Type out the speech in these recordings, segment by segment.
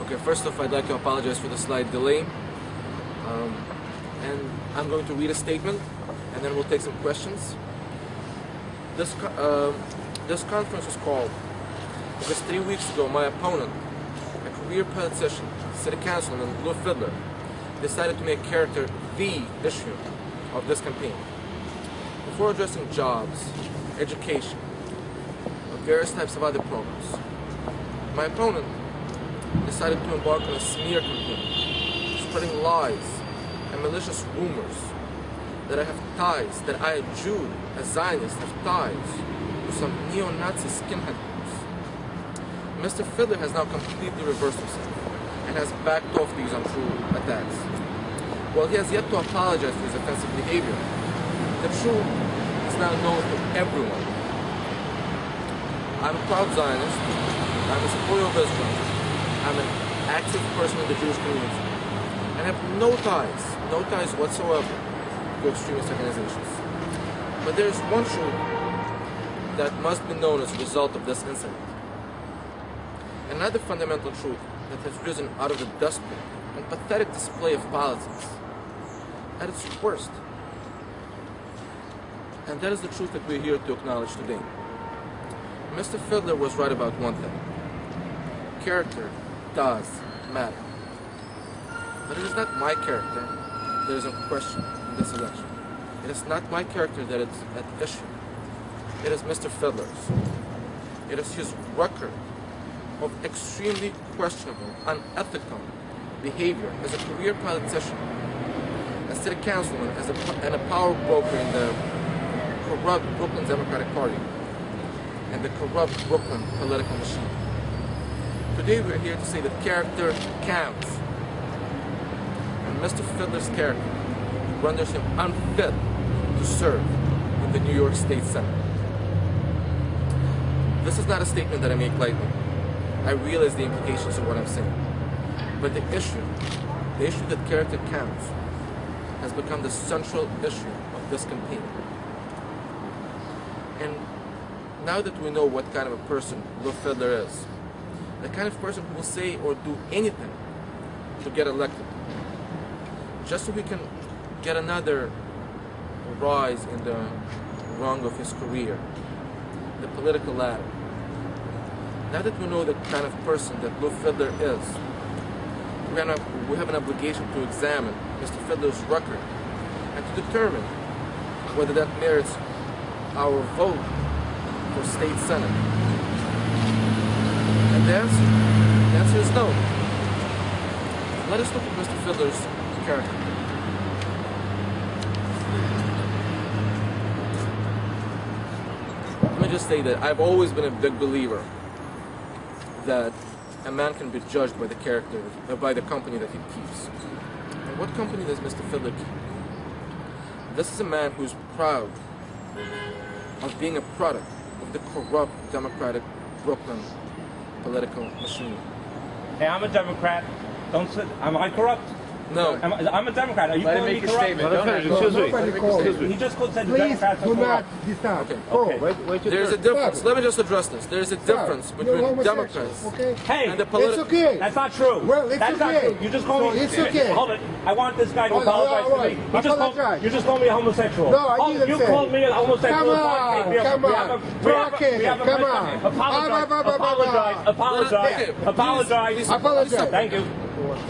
Okay, first off, I'd like to apologize for the slight delay. And I'm going to read a statement, and then we'll take some questions. This conference was called because 3 weeks ago, my opponent, a career politician, city councilman, Fidler, decided to make character the issue of this campaign. Before addressing jobs, education, and various types of other programs, my opponent decided to embark on a smear campaign, spreading lies and malicious rumors that I have ties, that I, a Jew, a Zionist, have ties to some neo-Nazi skinhead groups. Mr. Fidler has now completely reversed himself and has backed off these untrue attacks. While he has yet to apologize for his offensive behavior, the truth is now known to everyone. I'm a proud Zionist, I'm a supporter of Israel, I'm an active person in the Jewish community, and have no ties whatsoever to extremist organizations. But there is one truth that must be known as a result of this incident. Another fundamental truth that has risen out of the desperate and pathetic display of politics at its worst. And that is the truth that we're here to acknowledge today. Mr. Fidler was right about one thing. Character does matter. But it is not my character that is in question in this election. It is not my character that is at issue. It is Mr. Fidler's. It is his record of extremely questionable, unethical behavior as a career politician, a city councilman, and a power broker in the corrupt Brooklyn Democratic Party and the corrupt Brooklyn political machine. Today we're here to say that character counts. And Mr. Fidler's character renders him unfit to serve in the New York State Senate. This is not a statement that I make lightly. I realize the implications of what I'm saying. But the issue that character counts, has become the central issue of this campaign. And now that we know what kind of a person Fidler is, the kind of person who will say or do anything to get elected, just so he can get another rise in the rung of his career, the political ladder. Now that we know the kind of person that Fidler is, we have an obligation to examine Mr. Fidler's record and to determine whether that merits our vote for state senate. And the answer is no. Let us look at Mr. Fidler's character. Let me just say that I've always been a big believer that a man can be judged by the character, by the company that he keeps. And what company does Mr. Fidler keep? This is a man who's proud of being a product of the corrupt Democratic Brooklyn political machine. Hey, I'm a Democrat. Don't say, am I corrupt? No. I'm a Democrat. Are you calling me corrupt? Excuse me. He just said the Democrats are corrupt. Okay. There's a difference. Let me just address this. There's a difference between Democrats and the political... It's okay. That's not true. Well, it's That's okay. not true. You just called me... It's okay. Hold it. I want this guy to apologize to me. You just called me a homosexual. No, I didn't say. You called me a homosexual. Come on. Apologize. Thank you.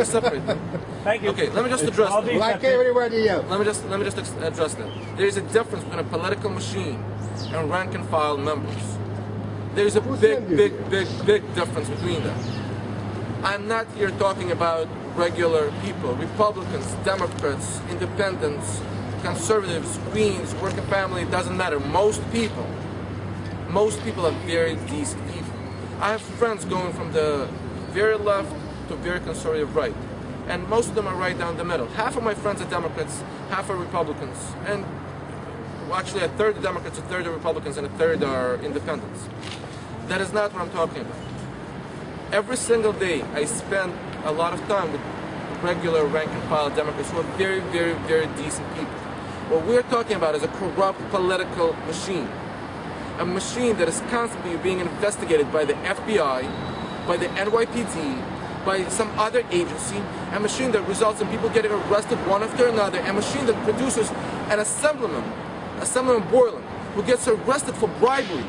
Separate them. Thank you. Okay, let me just address that. Like everybody else. Let me just address that. There is a difference between a political machine and rank and file members. There is a big difference between them. I'm not here talking about regular people, Republicans, Democrats, Independents, Conservatives, Greens, working family, it doesn't matter. Most people are very decent people. I have friends going from the very left to very conservative right. And most of them are right down the middle. Half of my friends are Democrats, half are Republicans. And actually a third are Democrats, a third are Republicans, and a third are Independents. That is not what I'm talking about. Every single day I spend a lot of time with regular rank and file Democrats who are very decent people. What we're talking about is a corrupt political machine. A machine that is constantly being investigated by the FBI, by the NYPD, by some other agency, a machine that results in people getting arrested one after another, a machine that produces an assemblyman Boylan, who gets arrested for bribery,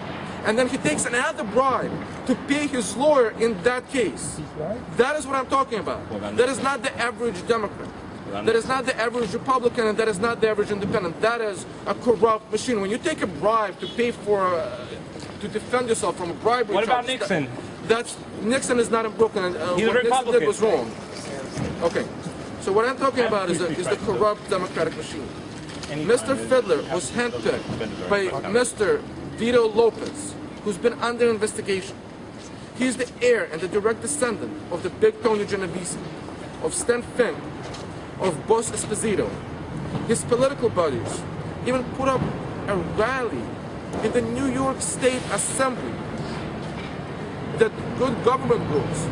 and then he takes another bribe to pay his lawyer in that case. That is what I'm talking about. That is not the average Democrat. That is not the average Republican, and that is not the average independent. That is a corrupt machine. When you take a bribe to pay for, to defend yourself from a bribery What about charge, Nixon? Nixon is not in Brooklyn. He's what a Nixon did Republican. was wrong. Okay, so what I'm talking about is the corrupt Democratic machine. Mr. Fidler was handpicked by Mr. Vito Lopez, who's been under investigation. He's the heir and the direct descendant of the big Tony Genovese, of Stan Fink, of Boss Esposito. His political buddies even put up a rally in the New York State Assembly that good government groups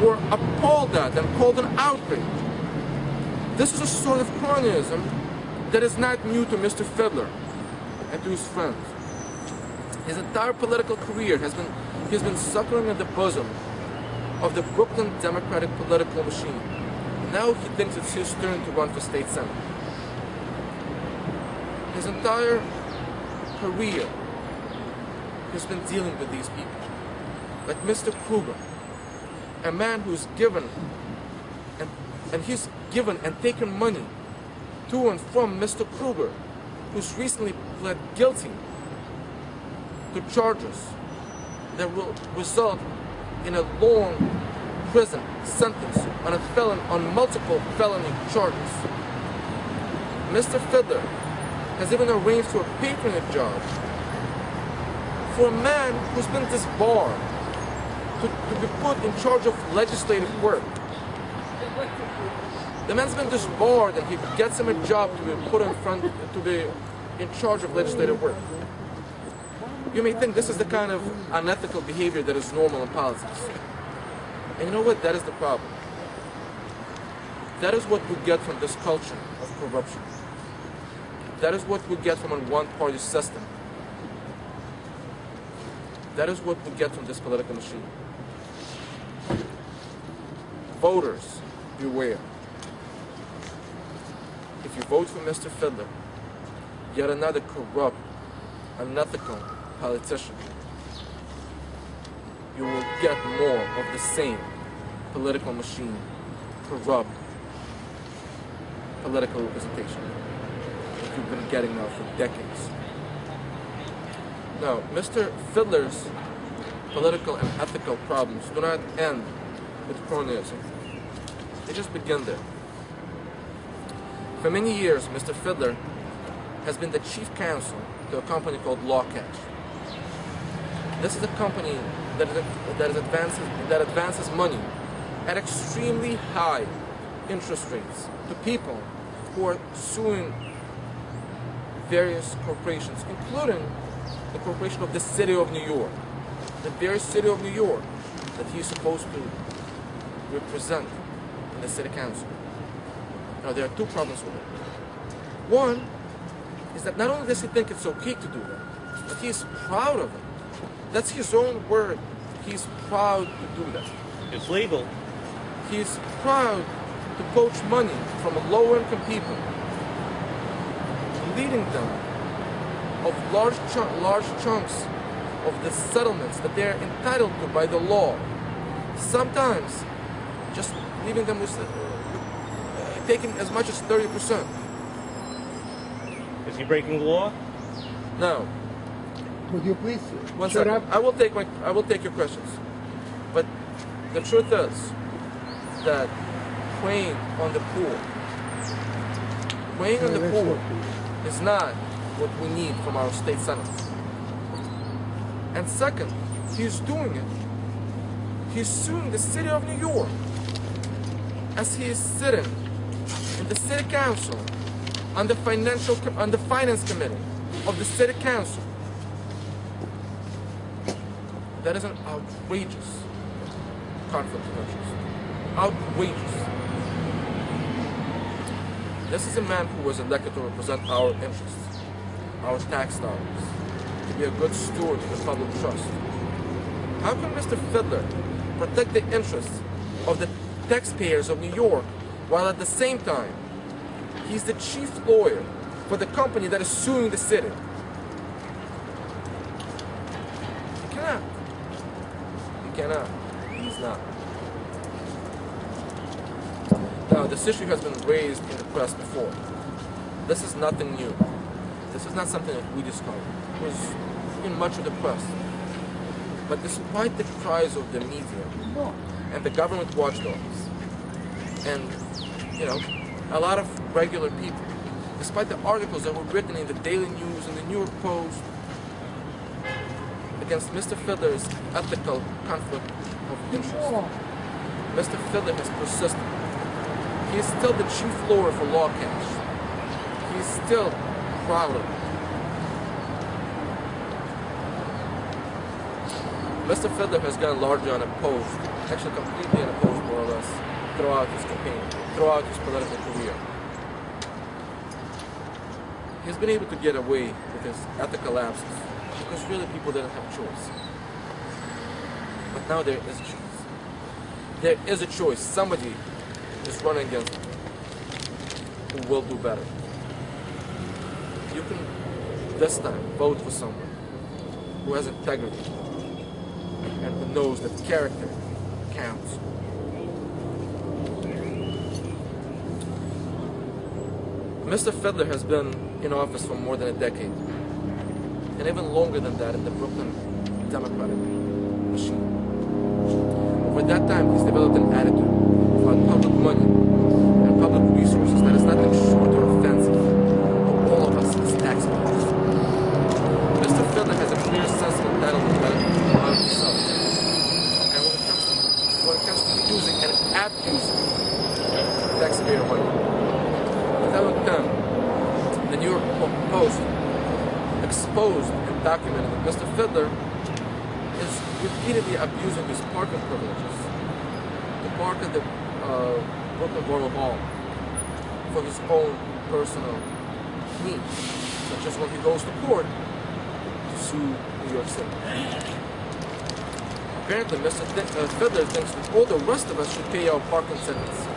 were appalled at and called an outrage. This is a sort of cronyism that is not new to Mr. Fidler and to his friends. His entire political career has been suckling in the bosom of the Brooklyn Democratic political machine. Now he thinks it's his turn to run for state senate. His entire career has been dealing with these people. Like Mr. Kruger, a man who's given and taken money to and from Mr. Kruger, who's recently pled guilty to charges that will result in a long prison sentence on multiple felony charges. Mr. Fidler has even arranged for a patronage job for a man who's been disbarred to be put in charge of legislative work. The man's been disbarred, and he gets him a job to be put to be in charge of legislative work. You may think this is the kind of unethical behavior that is normal in politics. And you know what? That is the problem. That is what we get from this culture of corruption. That is what we get from a one-party system. That is what we get from this political machine. Voters, beware. If you vote for Mr. Fidler, yet another corrupt, unethical politician, you will get more of the same political machine, corrupt political representation that you've been getting now for decades. Now, Mr. Fidler's political and ethical problems do not end with cronyism. They just begin there. For many years, Mr. Fidler has been the chief counsel to a company called LawCash. This is a company that advances money at extremely high interest rates to people who are suing various corporations, including the corporation of the City of New York, the very City of New York that he's supposed to represent in the City Council. Now, there are two problems with it. One is that not only does he think it's okay to do that, but he's proud of it. That's his own word. He's proud to do that. It's legal. He's proud to poach money from low-income people, leading them of large chunks of the settlements that they're entitled to by the law. Sometimes just leaving them with taking as much as 30%. Is he breaking the law? No. Could you please One shut second. up? I will take your questions. But the truth is that preying on the poor is not what we need from our state senate. And second, he's doing it. He's suing the City of New York as he is sitting in the City Council on the Finance Committee of the City Council. That is an outrageous conflict of interest. Outrageous. This is a man who was elected to represent our interests, our tax dollars, to be a good steward of the public trust. How can Mr. Fidler protect the interests of the taxpayers of New York, while at the same time, he's the chief lawyer for the company that is suing the city. He cannot. He cannot. He's not. Now, this issue has been raised in the press before. This is nothing new. This is not something that we discovered. It was in much of the press. But despite the cries of the media and the government watchdogs and, a lot of regular people, despite the articles that were written in the Daily News and the New York Post against Mr. Fidler's ethical conflict of interest, Mr. Fidler has persisted. He is still the chief lawyer for Law Cash. He is still proud of it. Mr. Fidler has gone largely unopposed, actually completely unopposed more or less, throughout his campaign, throughout his political career. He's been able to get away with his ethical lapses because really people didn't have a choice. But now there is a choice. There is a choice. Somebody is running against him who will do better. You can, this time, vote for someone who has integrity and who knows that character counts. Mr. Fidler has been in office for more than a decade, and even longer than that in the Brooklyn Democratic machine. Over that time, he's developed an attitude about public money and public resources that is nothing short or offensive to all of us as taxpayers. Mr. Fidler has a clear sense of entitlement about himself, and when it comes to using and abusing taxpayer money. Without them, the New York Post exposed and documented that Mr. Fidler is repeatedly abusing his parking privileges to park at the Brooklyn Borough Hall for his own personal needs, such as when he goes to court to sue New York City. Apparently, Mr. Fidler thinks that all the rest of us should pay our parking tickets,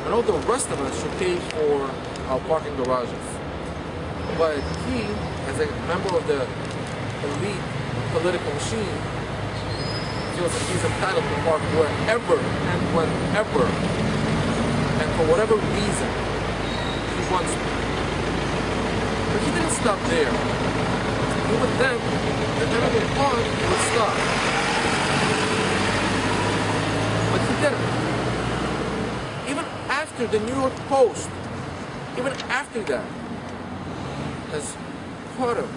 and all the rest of us should pay for our parking garages. But he, as a member of the elite political machine, feels that he's entitled to park wherever and whenever and for whatever reason he wants to. But he didn't stop there. He would then, the time he would park, he would stop. But he didn't. Even after the New York Post, even after that, has caught him